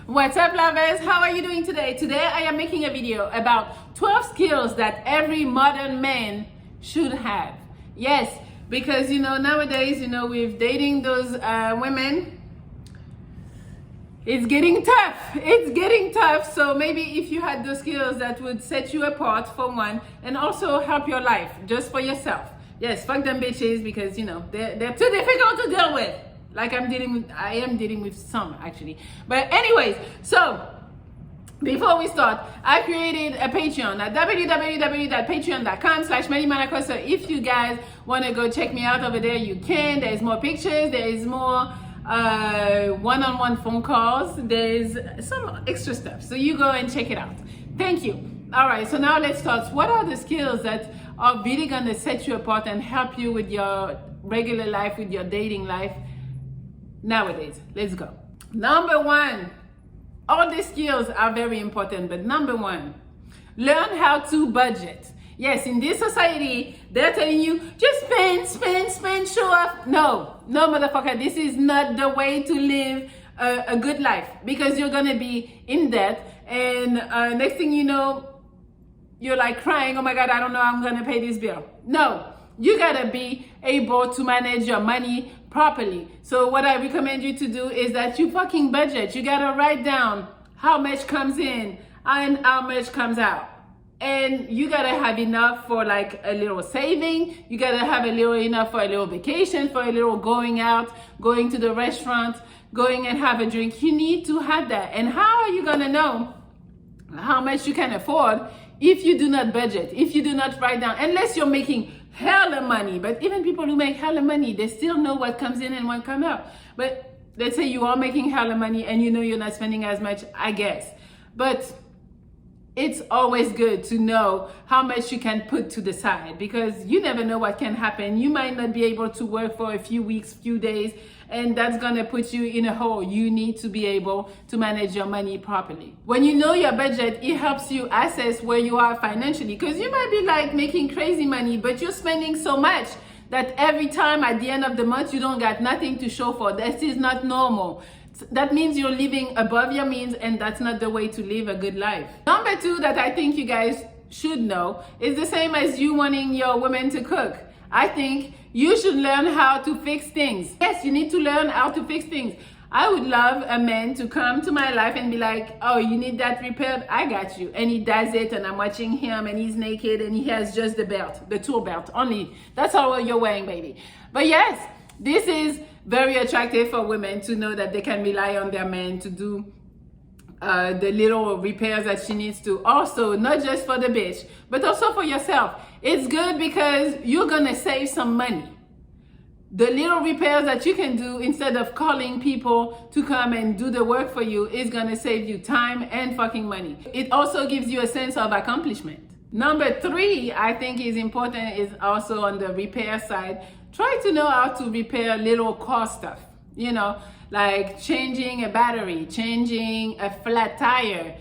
What's up, lovers? How are you doing today? Today I am making a video about 12 skills that every modern man should have. Yes, because nowadays, with dating those women, it's getting tough. It's getting tough. So maybe if you had those skills that would set you apart for one and also help your life just for yourself. Yes, fuck them bitches because they're too difficult to deal with. Like I am dealing with some actually. But anyways, so before we start, I created a Patreon at www.patreon.com/Monaco. So if you guys want to go check me out over there, you can. There's more pictures, there is more one-on-one phone calls, there's some extra stuff. So you go and check it out. Thank you. All right, so now let's start. What are the skills that are really gonna set you apart and help you with your regular life, with your dating life nowadays? Let's go. Number one, all these skills are very important, but number one, learn how to budget. Yes, in this society, they're telling you, just spend, show off. No, motherfucker, this is not the way to live a good life, because you're gonna be in debt, and next thing you know, you're like crying, oh my God, I don't know how I'm gonna pay this bill. No, you gotta be able to manage your money properly. So what I recommend you to do is that you fucking budget. You gotta write down how much comes in and how much comes out. And you gotta have enough for like a little saving. You gotta have a little enough for a little vacation, for a little going out, going to the restaurant, going and have a drink. You need to have that. And how are you gonna know how much you can afford if you do not budget, if you do not write down, unless you're making hella money? But even people who make hella money, they still know what comes in and what comes out. But let's say you are making hella money and you're not spending as much, I guess. But it's always good to know how much you can put to the side, because you never know what can happen. You might not be able to work for a few weeks, few days, and that's gonna put you in a hole. You need to be able to manage your money properly. When you know your budget, it helps you assess where you are financially, because you might be like making crazy money, but you're spending so much that every time at the end of the month, you don't got nothing to show for. This is not normal. That means you're living above your means, and that's not the way to live a good life. Number two that I think you guys should know is the same as you wanting your women to cook. I think you should learn how to fix things. Yes, you need to learn how to fix things. I would love a man to come to my life and be like, oh, you need that repaired? I got you. And he does it, and I'm watching him, and he's naked, and he has just the belt, the tool belt only. That's all you're wearing, baby. But yes, this is very attractive for women to know that they can rely on their man to do the little repairs that she needs to. Also, not just for the bitch, but also for yourself. It's good because you're gonna save some money. The little repairs that you can do instead of calling people to come and do the work for you is gonna save you time and fucking money. It also gives you a sense of accomplishment. Number three, I think is important, is also on the repair side. Try to know how to repair little car stuff, like changing a battery, changing a flat tire,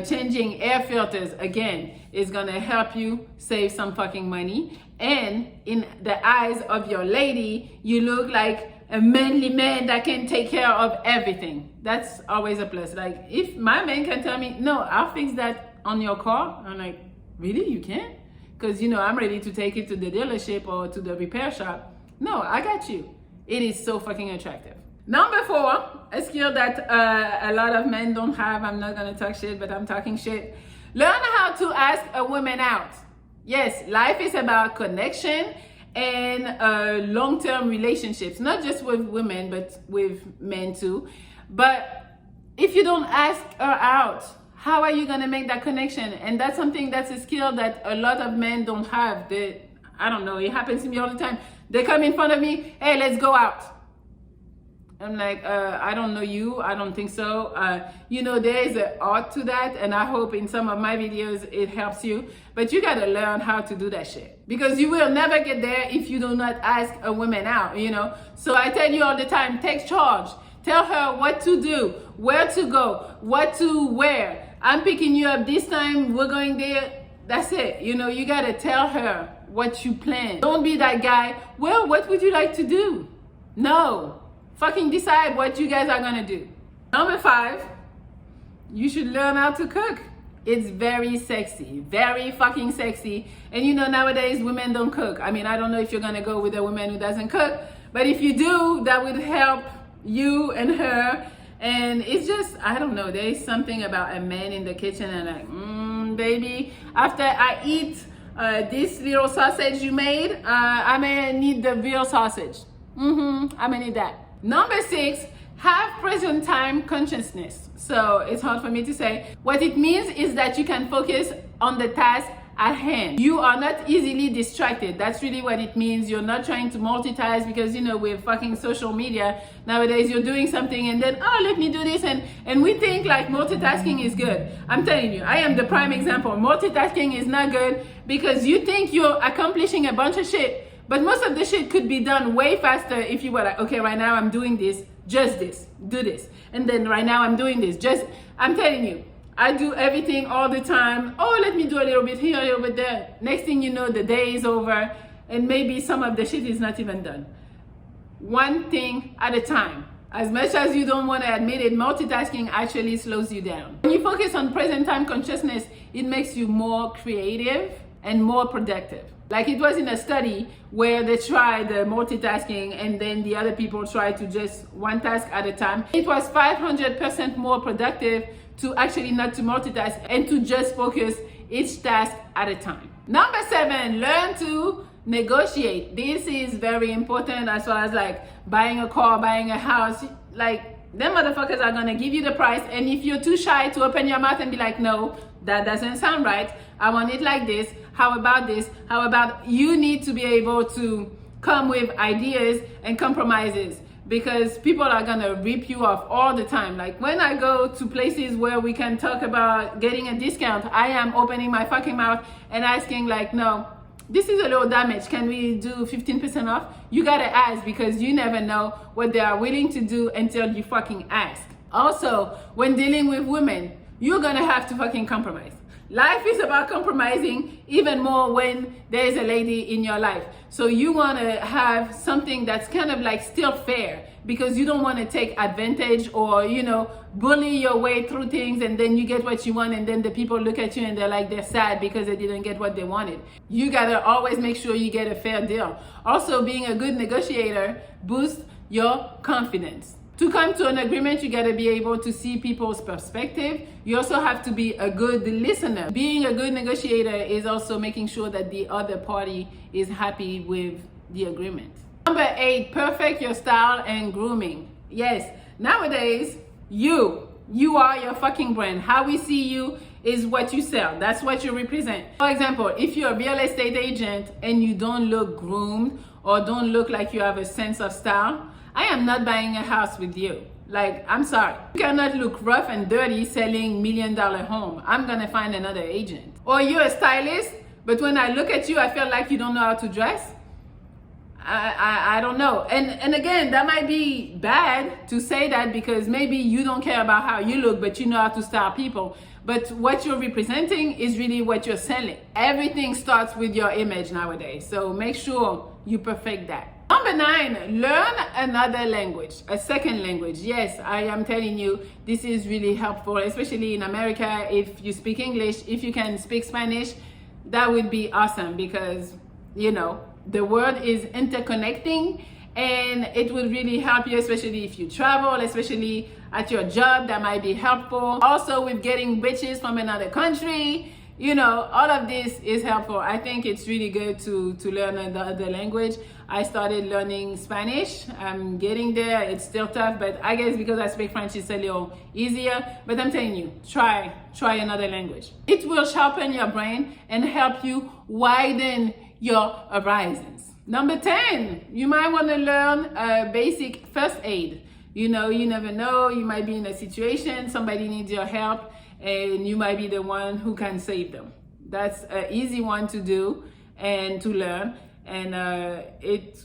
changing air filters. Again, is gonna help you save some fucking money. And in the eyes of your lady, you look like a manly man that can take care of everything. That's always a plus. Like if my man can tell me, no, I'll fix that on your car, I'm like, really, you can? Because I'm ready to take it to the dealership or to the repair shop. No, I got you. It is so fucking attractive. Number four, a skill that a lot of men don't have. I'm not gonna talk shit, but I'm talking shit. Learn how to ask a woman out. Yes, life is about connection and long-term relationships, not just with women, but with men too. But if you don't ask her out, how are you gonna make that connection? And that's a skill that a lot of men don't have. I don't know, it happens to me all the time. They come in front of me, hey, let's go out. I'm like, I don't know you, I don't think so. There is an art to that, and I hope in some of my videos it helps you. But you gotta learn how to do that shit, because you will never get there if you do not ask a woman out, So I tell you all the time, take charge. Tell her what to do, where to go, what to wear. I'm picking you up this time, we're going there. That's it. You gotta tell her what you plan. Don't be that guy, well, what would you like to do? No, fucking decide what you guys are gonna do. Number 5, you should learn how to cook. It's very sexy, very fucking sexy. And you know, nowadays women don't cook. I mean, I don't know if you're gonna go with a woman who doesn't cook, but if you do, that would help you and her. And it's just, I don't know, there is something about a man in the kitchen and like, baby, after I eat this little sausage you made, I may need the real sausage. I may need that. Number 6, have present time consciousness. So it's hard for me to say. What it means is that you can focus on the task at hand. You are not easily distracted. That's really what it means. You're not trying to multitask because, you know, with fucking social media nowadays, you're doing something and then, oh, let me do this. And we think like multitasking is good. I'm telling you, I am the prime example. Multitasking is not good because you think you're accomplishing a bunch of shit, but most of the shit could be done way faster if you were like, okay, right now I'm doing this, just this, do this. And then right now I'm doing this, I'm telling you, I do everything all the time. Oh, let me do a little bit here, a little bit there. Next thing you know, the day is over and maybe some of the shit is not even done. One thing at a time. As much as you don't want to admit it, multitasking actually slows you down. When you focus on present time consciousness, it makes you more creative and more productive. Like it was in a study where they tried the multitasking and then the other people tried to just one task at a time. It was 500% more productive to actually not to multitask and to just focus each task at a time. Number 7, learn to negotiate. This is very important as far as like buying a car, buying a house. Like them motherfuckers are gonna give you the price, and if you're too shy to open your mouth and be like, no, that doesn't sound right, I want it like this, how about this, how about, you need to be able to come with ideas and compromises, because people are gonna rip you off all the time. Like when I go to places where we can talk about getting a discount, I am opening my fucking mouth and asking like, no, this is a little damage, can we do 15% off? You gotta ask, because you never know what they are willing to do until you fucking ask. Also, when dealing with women, you're gonna have to fucking compromise. Life is about compromising, even more when there's a lady in your life. So you want to have something that's kind of like still fair, because you don't want to take advantage or, you know, bully your way through things and then you get what you want and then the people look at you and they're like, they're sad because they didn't get what they wanted. You got to always make sure you get a fair deal. Also, being a good negotiator boosts your confidence. To come to an agreement, you got to be able to see people's perspective. You also have to be a good listener. Being a good negotiator is also making sure that the other party is happy with the agreement. Number 8, perfect your style and grooming. Yes, nowadays, you are your fucking brand. How we see you is what you sell. That's what you represent. For example, if you're a real estate agent and you don't look groomed or don't look like you have a sense of style, I am not buying a house with you. Like, I'm sorry. You cannot look rough and dirty selling $1 million home. I'm gonna find another agent. Or you're a stylist, but when I look at you, I feel like you don't know how to dress. I don't know. And again, that might be bad to say that, because maybe you don't care about how you look, but you know how to style people. But what you're representing is really what you're selling. Everything starts with your image nowadays. So make sure you perfect that. Number 9, learn another language, a second language. Yes, I am telling you, this is really helpful, especially in America. If you speak English, if you can speak Spanish, that would be awesome, because, you know, the world is interconnecting and it will really help you, especially if you travel, especially at your job, that might be helpful. Also with getting bitches from another country, you know, all of this is helpful. I think it's really good to learn another language. I started learning Spanish. I'm getting there. It's still tough, but I guess because I speak French, it's a little easier. But I'm telling you, try another language. It will sharpen your brain and help you widen your horizons. Number 10, you might want to learn basic first aid. You know, you never know. You might be in a situation, somebody needs your help, and you might be the one who can save them. That's an easy one to do and to learn, and it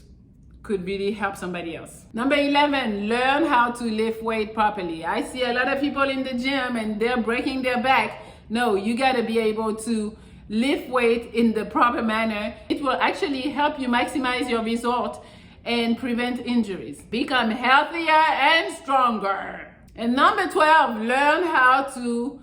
could really help somebody else. Number 11, learn how to lift weight properly. I see a lot of people in the gym and they're breaking their back. No, you gotta be able to lift weight in the proper manner. It will actually help you maximize your result and prevent injuries. Become healthier and stronger. And number 12, learn how to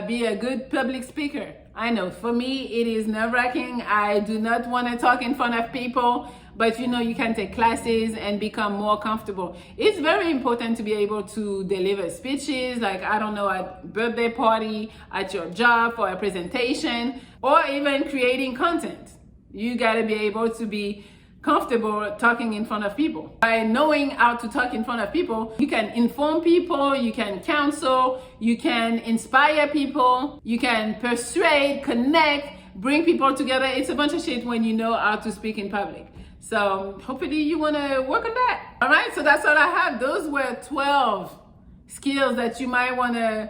be a good public speaker. I know for me, it is nerve-wracking. I do not want to talk in front of people, but you know, you can take classes and become more comfortable. It's very important to be able to deliver speeches, like, I don't know, at birthday party, at your job for a presentation, or even creating content. You got to be able to be comfortable talking in front of people. By knowing how to talk in front of people, you can inform people, you can counsel, you can inspire people, you can persuade, connect, bring people together. It's a bunch of shit when you know how to speak in public. So hopefully you want to work on that. All right, so that's all I have. Those were 12 skills that you might want to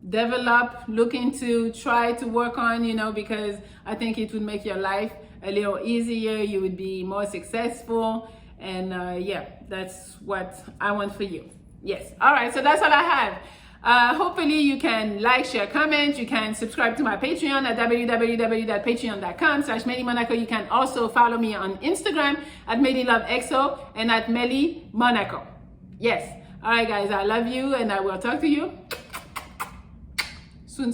develop, look into, try to work on, you know, because I think it would make your life a little easier. You would be more successful. And yeah, that's what I want for you. Yes. All right. So that's all I have. Hopefully you can like, share, comment. You can subscribe to my Patreon at www.patreon.com/Melli Monaco. You can also follow me on Instagram at MelliLoveXO and at Melli Monaco. Yes. All right, guys. I love you and I will talk to you soon.